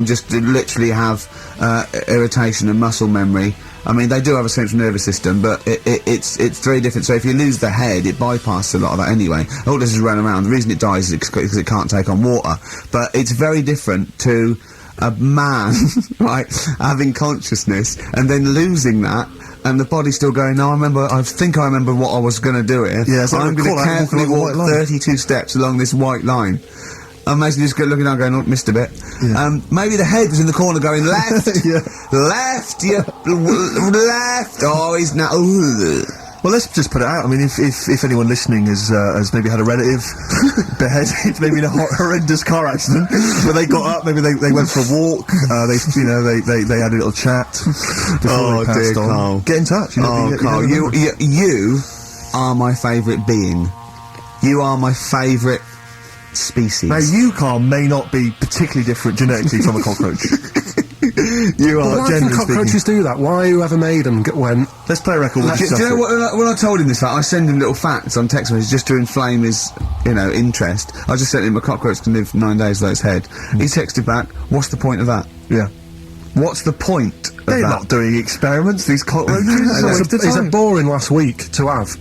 just literally have irritation and muscle memory. I mean, they do have a central nervous system, but it's very different. So if you lose the head, it bypasses a lot of that anyway. All this is running around. The reason it dies is because it can't take on water. But it's very different to a man, right, having consciousness and then losing that, and the body's still going, no, I think I remember what I was going to do here. Yeah, so I'm going to carefully walk 32 steps along this white line. And basically just looking down going, oh, missed a bit. Yeah. Maybe the head was in the corner going, left, left, left, oh, he's now, Well, let's just put it out. I mean, if anyone listening has maybe had a relative beheaded, maybe in a horrendous car accident, where they got up, maybe they went for a walk, they had a little chat before they passed on. Carl. Get in touch. Carl, you are my favourite being. You are my favourite species. Now, you, Carl, may not be particularly different genetically from a cockroach. You are, why generally can cockroaches do that? Why, whoever made them went... Let's play a record with do you know what, when I told him this fact, I send him little facts on text messages just to inflame his, interest. I just sent him a cockroach can live 9 days without its head. He texted back, what's the point of that? Yeah. What's the point of They're that? not doing experiments, these cockroaches. It's a boring last week to have.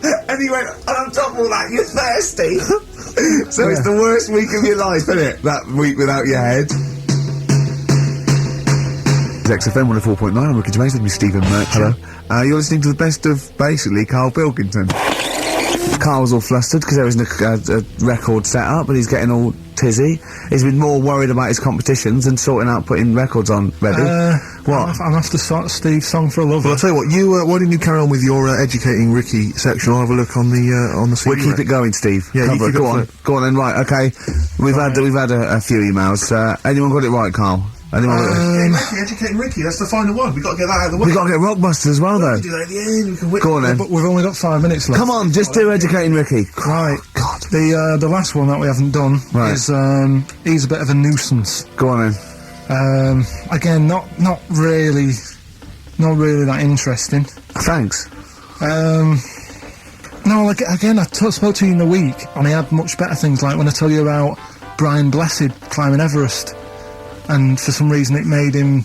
And he went, and on top of all that, you're thirsty. So it's the worst week of your life, isn't it? That week without your head. XFM 104.9, I'm Ricky Gervais, with me Stephen Merchant. Hello. You're listening to the best of, basically, Carl Pilkington. Carl was all flustered because there wasn't a record set up, but he's getting all tizzy. He's been more worried about his competitions than sorting out putting records on ready. What? I'm after Steve's Song for a Lover. Well, I'll tell you what, why didn't you carry on with your Educating Ricky section? I'll have a look on the CD. We'll keep it going, Steve. Yeah, Cover you it. Go on then, right, okay. We've had a few emails. Anyone got it right, Carl? Anyone got it right? Educating Ricky, that's the final one. We've got to get that out of the way. We've got to get Rockbusters as well, though. We can do that at the end, we can whip. Go on then. But we've only got 5 minutes left. Come on, just do Educating Ricky. Right. God. The last one that we haven't done is, he's a bit of a nuisance. Go on then. Again, not really that interesting. Thanks. No, again, I spoke to you in the week, and I had much better things, like when I tell you about Brian Blessed climbing Everest, and for some reason it made him,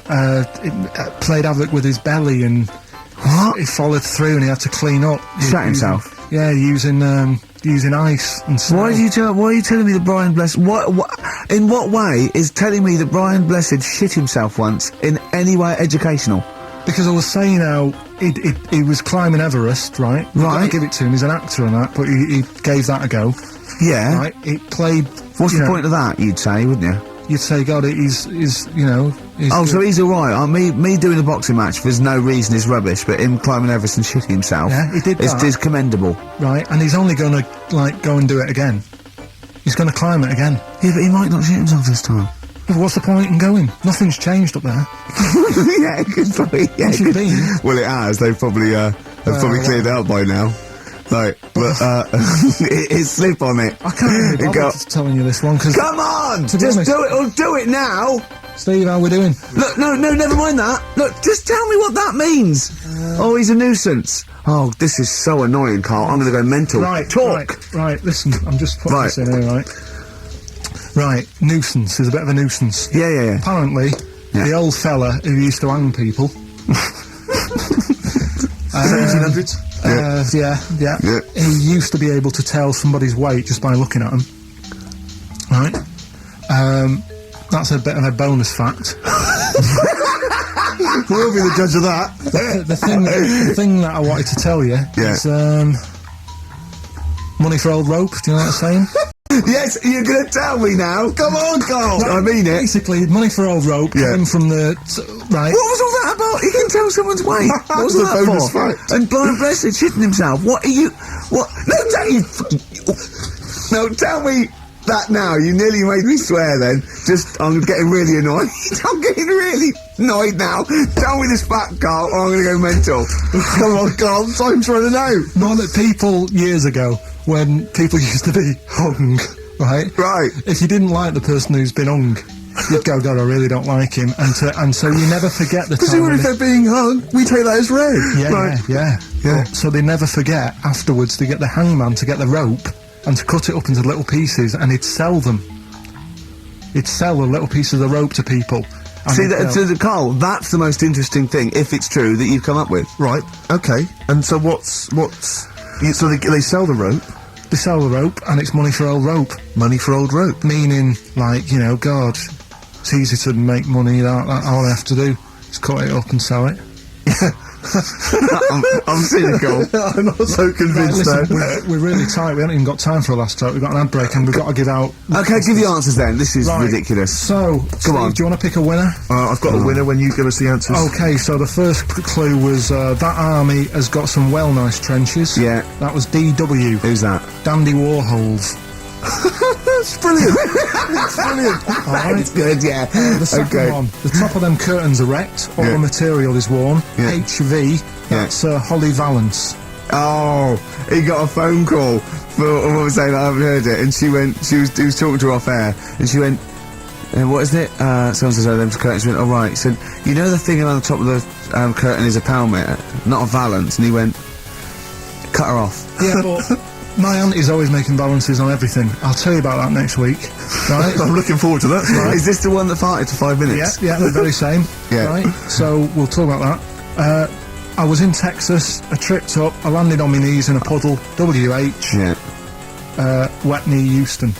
it played havoc with his belly, and what? He followed through, and he had to clean up. Shut himself? Yeah, using ice and snow. Why are you telling me that Brian Blessed... in what way is telling me that Brian Blessed shit himself once in any way educational? Because I was saying how he was climbing Everest, right? Right. I give it to him, he's an actor and that, but he gave that a go. Yeah. Right? It played... What's the point of that, you'd say, wouldn't you? You'd say, God, he's so he's alright. Me doing a boxing match for no reason is rubbish, but him climbing Everest and shitting himself... Yeah, he did that. ...is commendable. Right, and he's only gonna, go and do it again. He's gonna climb it again. Yeah, but he might not shit himself this time. But what's the point in going? Nothing's changed up there. Yeah, Once you've been... Well, it has. They've probably cleared it up by now. Like, but, it's slip on it. I can't be bothered telling you this one, because... Come on! Just do it, or do it now! Steve, how we doing? Look, no, never mind that. Look, just tell me what that means. Oh, he's a nuisance. Oh, this is so annoying, Carl. I'm gonna go mental. Right, talk. Right, listen, I'm just putting this in here, right? Right, nuisance is a bit of a nuisance. Yeah. Apparently, the old fella who used to hang people... 1700s? Yeah. He used to be able to tell somebody's weight just by looking at them. Right? That's a bit of a bonus fact. We'll be the judge of that. The thing that I wanted to tell you is, money for old rope, do you know what I'm saying? Yes, you're gonna tell me now. Come on, Carl. I mean it. Basically, money for old rope came from the... right. What was all that about? He can tell someone's weight. What was that bonus for? fact. And Brian Blessed shitting himself. What are you... What? No, tell me that now. You nearly made me swear then. I'm getting really annoyed. I'm getting really annoyed now. Tell me this fact, Carl, or I'm gonna go mental. Come on, Carl, time's running out. Not that people, years ago, when people used to be hung, right? Right. If you didn't like the person who's been hung, you'd go, God, I really don't like him. And so you never forget the time. Presumably if they're being hung, we take that as read. Yeah. So they never forget afterwards to get the hangman to get the rope and to cut it up into little pieces, and he'd sell them. he'd sell a little piece of the rope to people. and See, he'd go- so Carl, that's the most interesting thing, if it's true, that you've come up with. Right. Okay. And so so they sell the rope, they sell the rope, and it's money for old rope. money for old rope. Meaning, like, you know, God, it's easy to make money. That all I have to do is cut it up and sell it. I'm cynical. I'm not so Right, convinced listen, now. we're really tight. We haven't even got time for a last talk. We've got an ad break, and we've got to give out. Okay, give the answers then. This is Right. ridiculous. So, Steve, on. do you want to pick a winner? I've got a winner when you give us the answers. Okay, so the first clue was that army has got some well nice trenches. Yeah. That was DW, Who's that? Dandy Warhols. That's brilliant. That's brilliant. All right. It's good, yeah. The second one, the top of them curtains are wrecked, all Yeah. the material is worn. Yeah. HV, that's Holly Valance. Oh, he got a phone call for a woman saying I haven't heard it, and he was talking to her off air, and she went, what is it? Someone says, oh, them curtains. She went, oh, right. He said, you know the thing around the top of the curtain is a palmet, not a valance, and he went, cut her off. Yeah, but my auntie's always making balances on everything. I'll tell you about that next week, right? I'm looking forward to that. Right. Is this the one that farted for 5 minutes? Yeah, the very same. Yeah. Right, so we'll talk about that. I was in Texas, I tripped up, I landed on my knees in a puddle, WH, Yeah. wet knee Houston,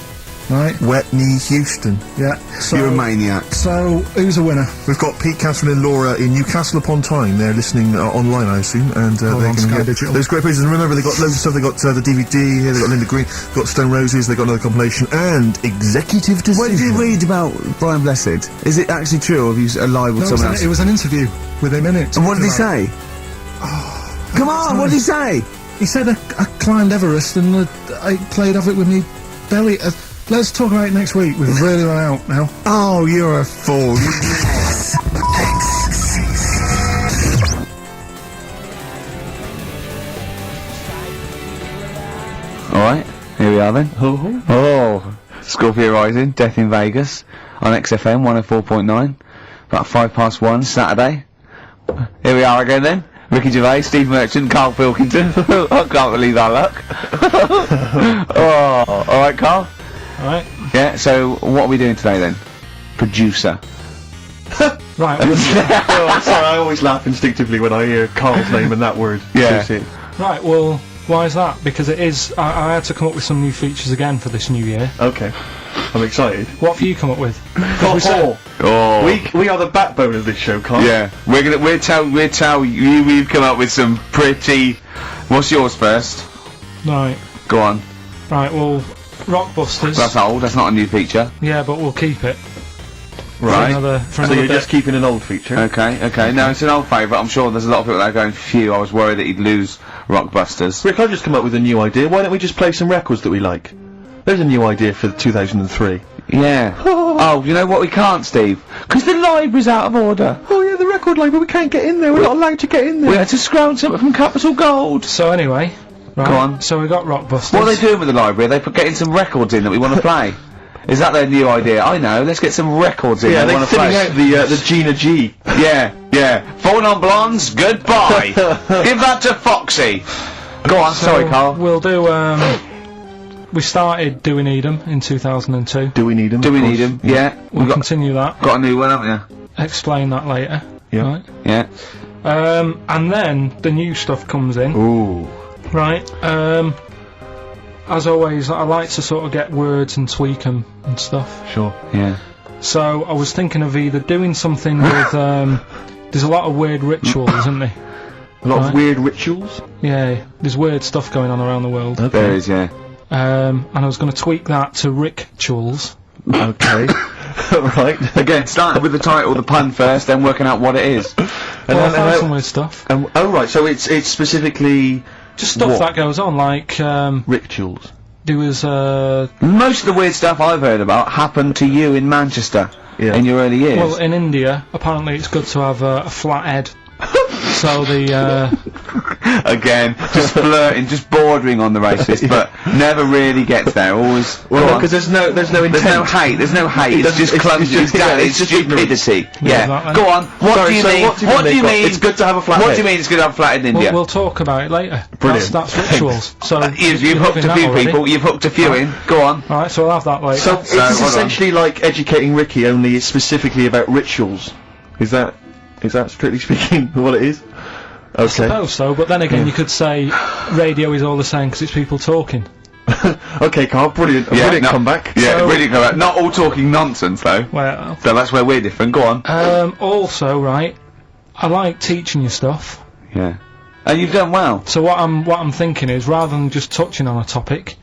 right? Wet knee Houston. Yeah. So, You're a maniac. So, who's a winner? We've got Pete, Catherine and Laura in Newcastle upon Tyne. They're listening online, I assume, and they're on going to Sky get Digital. those great places. And remember, they got loads of stuff. They got the DVD here. They got Linda Green, got Stone Roses. They got another compilation and Executive Decision. What did you read about Brian Blessed? Is it actually true, or have you lied with No, someone else? it was an interview with him in it. And what did he talking say? Come on, what did he say? about- He said I climbed Everest and I played off it with me belly. Let's talk about it next week. We've really run out now. Oh, you're a fool. Alright, here we are then. Oh, Scorpio Rising, Death in Vegas, on XFM 104.9, about 1:05 Saturday. Here we are again then. Ricky Gervais, Steve Merchant, Carl Pilkington. I can't believe our luck. Oh, alright Carl? Alright. Yeah, so what are we doing today then? Producer. Right. Oh, I'm sorry, I always laugh instinctively when I hear Carl's name and that word. Yeah. Right, well, why is that? Because it is. I had to come up with some new features again for this new year. Okay. I'm excited. What have you come up with? 'Cause we said- Oh. We are the backbone of this show, Carl. Yeah, we'll tell you we've come up with some pretty. What's yours first? Right. Go on. Right, well, Rockbusters. That's old. That's not a new feature. Yeah, but we'll keep it. Right. For So another you're bit. just keeping an old feature. Okay. No, it's an old favourite. I'm sure there's a lot of people that are going, phew, I was worried that he'd lose Rockbusters. Rick, I've just come up with a new idea. Why don't we just play some records that we like? There's a new idea for 2003. Yeah. Oh, you know what we can't, Steve? Because the library's out of order. Oh yeah, the record label, we can't get in there. We're not allowed to get in there. We had to scrounge something from Capital Gold. So anyway, right. Go on. So we got Rockbusters. What are they doing with the library? Are they getting some records in that we want to play? Is that their new idea? I know. Let's get some records in. Yeah, that we they're want to thinning play. out the Gina G. Yeah. Falling on Blondes, goodbye. Give that to Foxy. Go on, sorry, Carl. We'll do. We started Do We Need 'Em in 2002. Do we need them? Do we need him? Yeah. We'll We've continue that. got a new one, haven't Explain that later. Yeah. Right. you? Yeah. And then the new stuff comes in. Ooh. Right. As always, I like to sort of get words and tweak them and stuff. Sure. Yeah. So I was thinking of either doing something with. There's a lot of weird rituals, isn't there? A lot Right. of weird rituals. Yeah. There's weird stuff going on around the world. There is, yeah. And I was going to tweak that to rituals. Okay. Right. Again, starting with the title, the pun first, then working out what it is. And Well, I then- found some weird stuff. oh right, so it's specifically Just stuff What? that goes on, like rituals. there was Most of the weird stuff I've heard about happened to you in Manchester Yeah. in your early years. well, in India, apparently it's good to have a flat head. So the Again, just flirting, just bordering on the racist, but never really gets there. Always. Well, because there's no intent. There's no hate. There's no hate. It's just clumsy. It's just stupidity. Yeah. Exactly. Go on. What do you mean? What do you mean? It's good to have a flat What head. do you mean it's good to have a flathead in India? We'll talk about it later. Brilliant. That's rituals. So You've hooked a few people. You've hooked a few in. Go on. Alright, so we'll have that later. So it's hold on. essentially like Educating Ricky, only it's specifically about rituals. Is that strictly speaking what it is? I Okay. suppose so, but then again, you could say radio is all the same because it's people talking. Okay, Carl, brilliant. Brilliant comeback. Yeah, So- really comeback. Not all talking nonsense though. Well, So that's where we're different. Go on. also, right, I like teaching you stuff. Yeah. And you've done well. So what I'm thinking is, rather than just touching on a topic,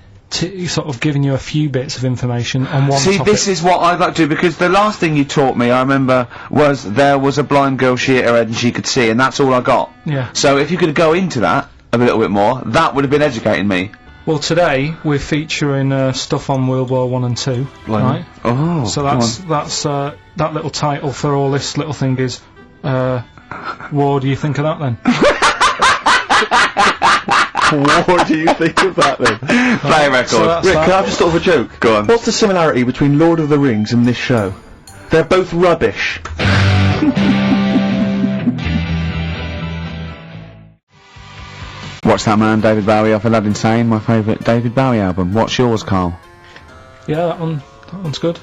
sort of giving you a few bits of information on one See, topic. this is what I'd like to do, because the last thing you taught me, I remember, was there was a blind girl, she hit her head and she could see, and that's all I got. Yeah. So if you could go into that a little bit more, that would have been educating me. Well, today we're featuring stuff on World War 1 and 2, right? Oh. So that's that little title for all this little thing is, what do you think of that then? What do you think of that then? Play a record. So that's Rick, that. can I just thought of a joke? Go on. What's the similarity between Lord of the Rings and this show? They're both rubbish. Watch that man, David Bowie off Aladdin Sane, my favourite David Bowie album. What's yours, Carl? Yeah, that one's good.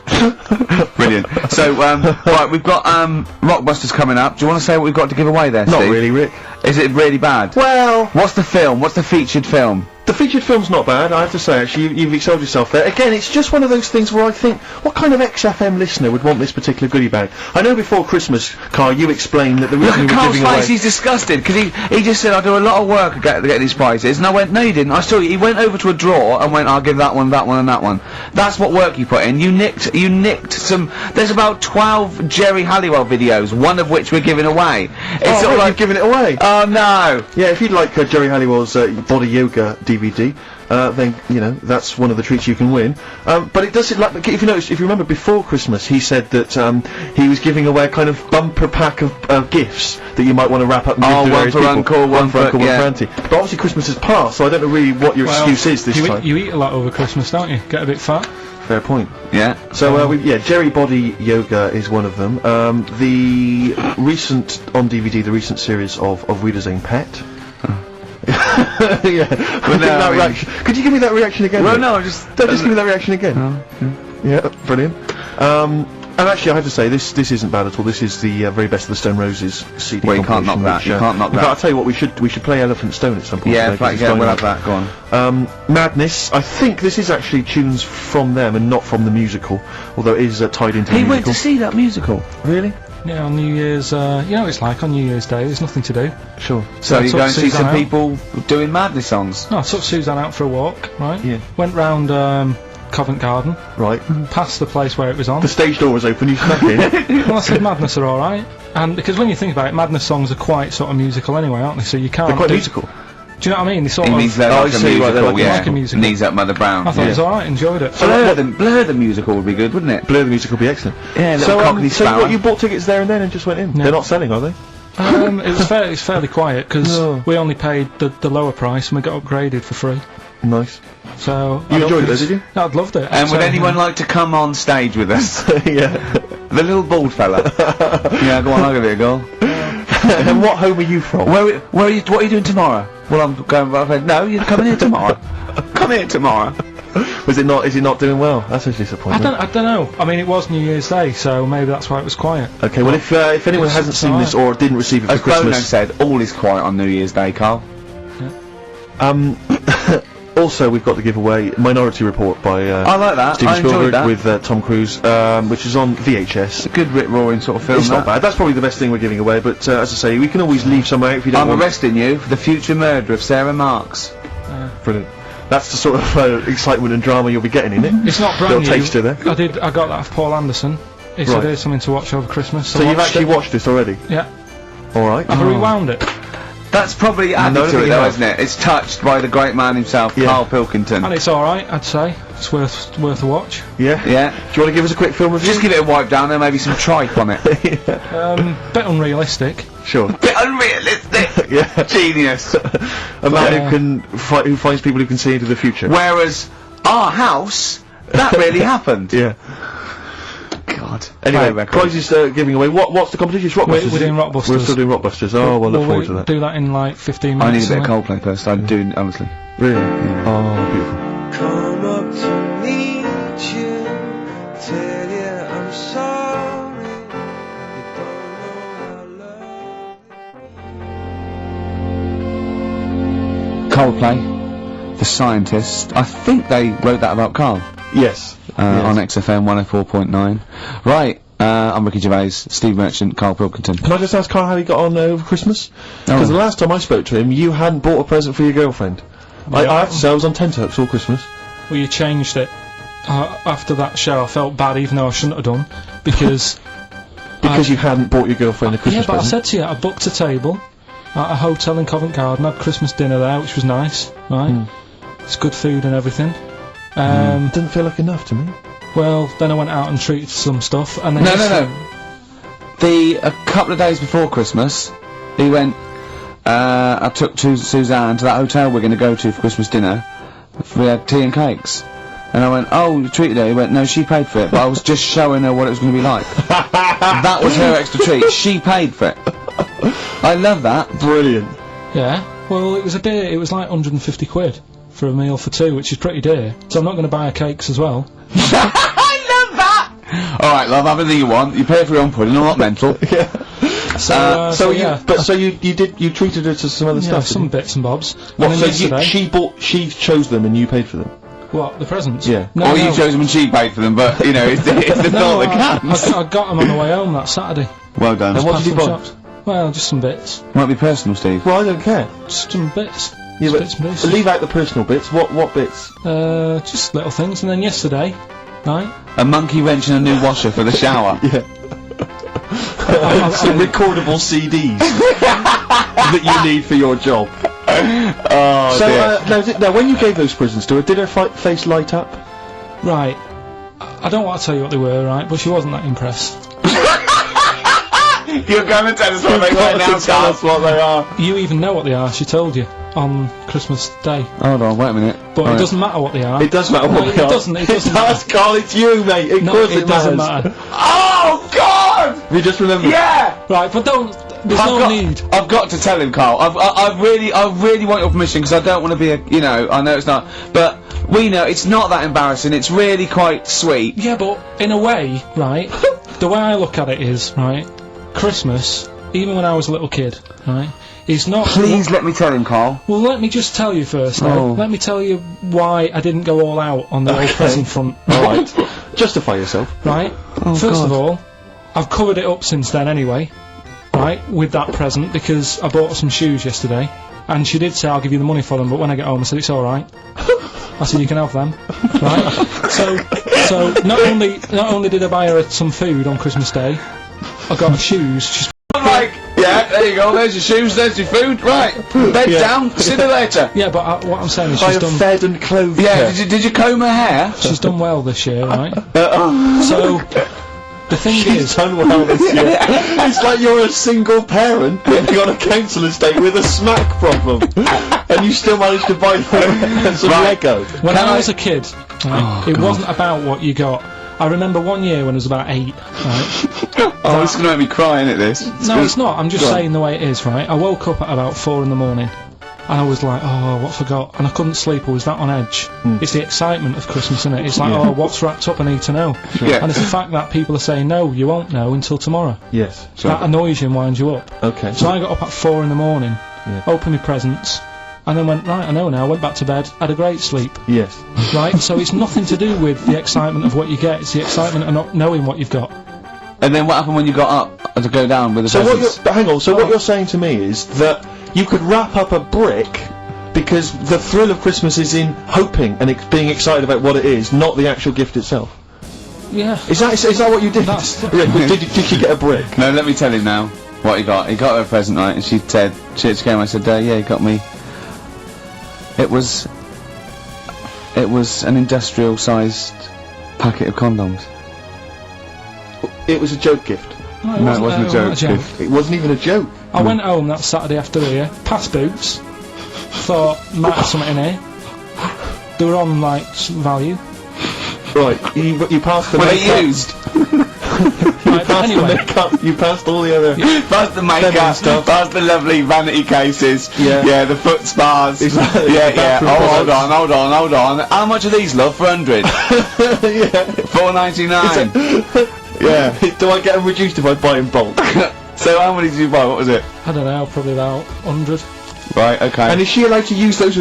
Brilliant. So, right, we've got Rockbusters coming up. Do you want to say what we've got to give away there, Not Steve? really, Rick. Is it really bad? Well, What's the film? What's the featured film? the featured film's not bad, I have to say, actually. You've excelled yourself there. Again, it's just one of those things where I think, what kind of XFM listener would want this particular goodie bag? I know before Christmas, Carl, you explained that the Look reason at we were Carl's giving away... face, he's disgusted, because he just said, I do a lot of work to get these prizes, and I went, no you didn't, I saw you, he went over to a drawer and went, I'll give that one, and that one. That's what work you put in. You nicked some, there's about 12 Jerry Halliwell videos, one of which we're giving away. It's Oh, sort of Rick, like, you've given it away! oh no! Yeah, if you'd like Jerry Halliwell's Body Yoga DVD, then, you know, that's one of the treats you can win. But it does, like, if you remember before Christmas, he said that he was giving away a kind of bumper pack of gifts that you might want to wrap up and give Oh, to one various for people. Uncle, one for- Uncle, yeah. one for Auntie. But obviously Christmas has passed, so I don't know really what your excuse is this time. You eat a lot over Christmas, don't you? Get a bit fat. Fair point. Yeah. So, Jerry Body Yoga is one of them. The recent, on DVD, the recent series of Wiedersehen Pet. Yeah. Well, no, that I mean- reaction. Could you give me that reaction again? Well, Rick? no, just... Don't just give me that reaction again. Yeah, brilliant. And actually, I have to say, this isn't bad at all. This is the very best of the Stone Roses CD. Well, you can't knock compilation, that, which, you can't knock in fact, that. I'll tell you what, we should play Elephant Stone at some point. Yeah, today, 'cause it's we'll going have on. that, go on. Madness. I think this is actually tunes from them and not from the musical, although it is tied into the He musical. went to see that musical. Really? Yeah, on New Year's, you know what it's like on New Year's Day, there's nothing to do. Sure. So I you took go and see Suzanne some out. people doing Madness songs. No, I took Suzanne out for a walk, right? Yeah. Went round Covent Garden, Right. past the place where it was on. The stage door was open, you snuck in. Well, I said Madness are alright. And because when you think about it, Madness songs are quite sort of musical anyway, aren't they? So you can't They're quite do- musical. Do you know what I mean? They sort He of... means they're Oh, like I a see, right, musical, they're like a- yeah. like a musical. Knees up Mother Brown. I thought it was alright, enjoyed it. Blur the musical would be good, wouldn't it? Blur the musical will be excellent. Yeah, little So, Cockney so Sparrow. what, you bought tickets there and then and just went in? Yeah. They're not selling, are they? It's fairly quiet because No. we only paid the lower price and we got upgraded for free. Nice. So You enjoyed it though, did you? No, I'd loved it. And would So, anyone like to come on stage with us? Yeah. The little bald fella. Yeah, go on, I'll give it a go. And what home are you from? Where are you, what are you doing tomorrow? Well, I'm going, I said, no, you're coming here tomorrow. Come here tomorrow. Is it not doing well? That's a I disappointment. don't know. I mean, it was New Year's Day, so maybe that's why it was quiet. Okay, well if anyone It's hasn't seen this or didn't receive it for As Bono Christmas, said, all is quiet on New Year's Day, Carl. also we've got to give away Minority Report by I like that. Steven I enjoyed Spielberg that. with Tom Cruise, which is on VHS. It's a good rip-roaring sort of film, It's not that. bad. That's probably the best thing we're giving away. But as I say, we can always leave some out if you don't I'm want. arresting you for the future murder of Sarah Marks. Brilliant. That's the sort of excitement and drama you'll be getting in it. It's not brand Little new. taster there. I got that off Paul Anderson. He said Right. here's something to watch over Christmas. So you've watched actually it. watched this already? Yeah. All right. I've rewound it. That's probably added No, to you it, though, have. isn't it? It's touched by the great man himself, Yeah. Carl Pilkington. And it's alright, I'd say. It's worth a watch. Yeah. Yeah. Do you want to give us a quick film review? Just give it a wipe down, there maybe some tripe on it. Bit unrealistic. Sure. Bit unrealistic. Yeah. Genius. A man who finds people who can see into the future. Whereas our house, that really happened. Yeah. God. Anyway, Right, prizes giving away. What's the competition? It's Rockbusters. We're doing Rockbusters. We're still doing Rockbusters. Oh, we'll look forward to that. Do that in like 15 I minutes. need a bit of Coldplay first. I do, honestly. Really? Oh, beautiful. Come up to meet you, tell you I'm sorry. You don't know how love Coldplay, The Scientist. I think they wrote that about Carl. Yes. On XFM 104.9. Right, I'm Ricky Gervais, Steve Merchant, Carl Pilkington. Can I just ask Carl how he got on over Christmas? Because the last time I spoke to him, you hadn't bought a present for your girlfriend. I have to say, I was on tenterhooks all Christmas. Well, you changed it. After that show, I felt bad, even though I shouldn't have done, because... Because you hadn't bought your girlfriend a Christmas Yeah, but I present. said to you, I booked a table at a hotel in Covent Garden, had Christmas dinner there, which was nice, right? It's good food and everything. Didn't feel like enough to me. Well, then I went out and treated some stuff, and then... No. A couple of days before Christmas, he went, I took Suzanne to that hotel we're going to go to for Christmas dinner. We had tea and cakes. And I went, oh, you treated her? He went, no, she paid for it, but I was just showing her what it was going to be like. That was her extra treat. She paid for it. I love that. Brilliant. Yeah, well, it was a day, it was like 150 quid for a meal for two, which is pretty dear, so I'm not going to buy her cakes as well. I love that! Alright, love, have anything you want. You pay for your own pudding, I'm not mental. So yeah. You treated her to some other Yeah, stuff. some bits and bobs. What, And so then yesterday, she chose them and you paid for them? what, the presents? Yeah. No, Or no. you chose them and she paid for them, but, you know, it's the thought that counts. I got them on the way home that Saturday. Well done. And what Past did you some buy? shops. Well, just some bits. Might be personal, Steve. Well, I don't care. Just some bits. Yeah, Just but bits and pieces. leave out the personal bits. What bits? Just little things. And then yesterday, right? A monkey wrench and a new washer for the shower. Yeah. Some recordable CDs that you need for your job. Oh, So, dear. now, when you gave those presents to her, did her face light up? Right. I don't want to tell you what they were, right? But she wasn't that impressed. You're going to tell us what they were now, tell us what they are. You even know what they are. She told you on Christmas Day. Hold on, wait a minute. But Alright. it doesn't matter what they are. It does matter No, what it they are. doesn't. It doesn't does, matter. Carl. It's you, mate. Of No, course it doesn't matter. Oh, God! You just remember. Yeah! Right, but don't. There's no need. I've got to tell him, Carl. I really want your permission because I don't want to be a, you know, I know it's not, but we know it's not that embarrassing. It's really quite sweet. Yeah, but in a way, right? The way I look at it is, right? Christmas, even when I was a little kid, right? Is not. Please let me tell him, Carl. Well, let me just tell you first. Now. Oh. Let me tell you why I didn't go all out on the old present front. Alright. Justify yourself. Right? First of all, I've covered it up since then anyway, right, with that present, because I bought her some shoes yesterday, and she did say I'll give you the money for them, but when I get home I said it's alright. I said you can have them, right? So not only did I buy her some food on Christmas Day, I got her shoes. She's Like, yeah, there you go. There's your shoes. There's your food. Right, bed down. See you later. yeah, but what I'm saying is I she's have done. fed and clothed Yeah, her. did you comb her hair? She's done well this year, right? So the thing She's is, done well this year. It's like you're a single parent living on a council estate with a smack problem, and you still manage to buy them some Lego. when Can I I- was a kid, right, it wasn't about what you got. I remember one year when I was about 8, right? Oh, it's gonna make me cry, isn't it? This. No, it's not. I'm just Go on. saying the way it is, right? I woke up at about 4 in the morning, and I was like, oh, what have I got? And I couldn't sleep. I was that on edge. It's the excitement of Christmas, isn't it? It's like, oh, what's wrapped up? I need to know. Yeah. And it's the fact that people are saying, no, you won't know until tomorrow. Yes. That annoys you and winds you up. Okay. So I got up at 4 in the morning, opened my presents, and then went, right, I know now, went back to bed, had a great sleep, Yes. right? So it's nothing to do with the excitement of what you get, it's the excitement of not knowing what you've got. And then what happened when you got up to go down with the So presents? but hang on. So what you're saying to me is that you could wrap up a brick because the thrill of Christmas is in hoping and being excited about what it is, not the actual gift itself. Yeah. Is that what you did? That's- Yeah, did you get a brick? No, let me tell him now what he got. He got her a present, right? And she said, she came. I said, yeah, he got me. It was It was an industrial-sized packet of condoms. It was a joke gift. No, it wasn't a joke. It wasn't even a joke. I went home that Saturday after here, past Boots, thought might have something in here. They were on like some value. Right, you passed the Were makeup. they used? Right, but The anyway, makeup. You passed all the other. Past the makeup, past the lovely vanity cases, Yeah. the foot spas, Exactly. yeah. Bathroom Oh, hold products. on. How much are these, love? For 100? Yeah. $4.99. Yeah. Do I get them reduced if I buy in bulk? So how many did you buy? What was it? I don't know, probably about 100. Right. Okay. And is she allowed to use those with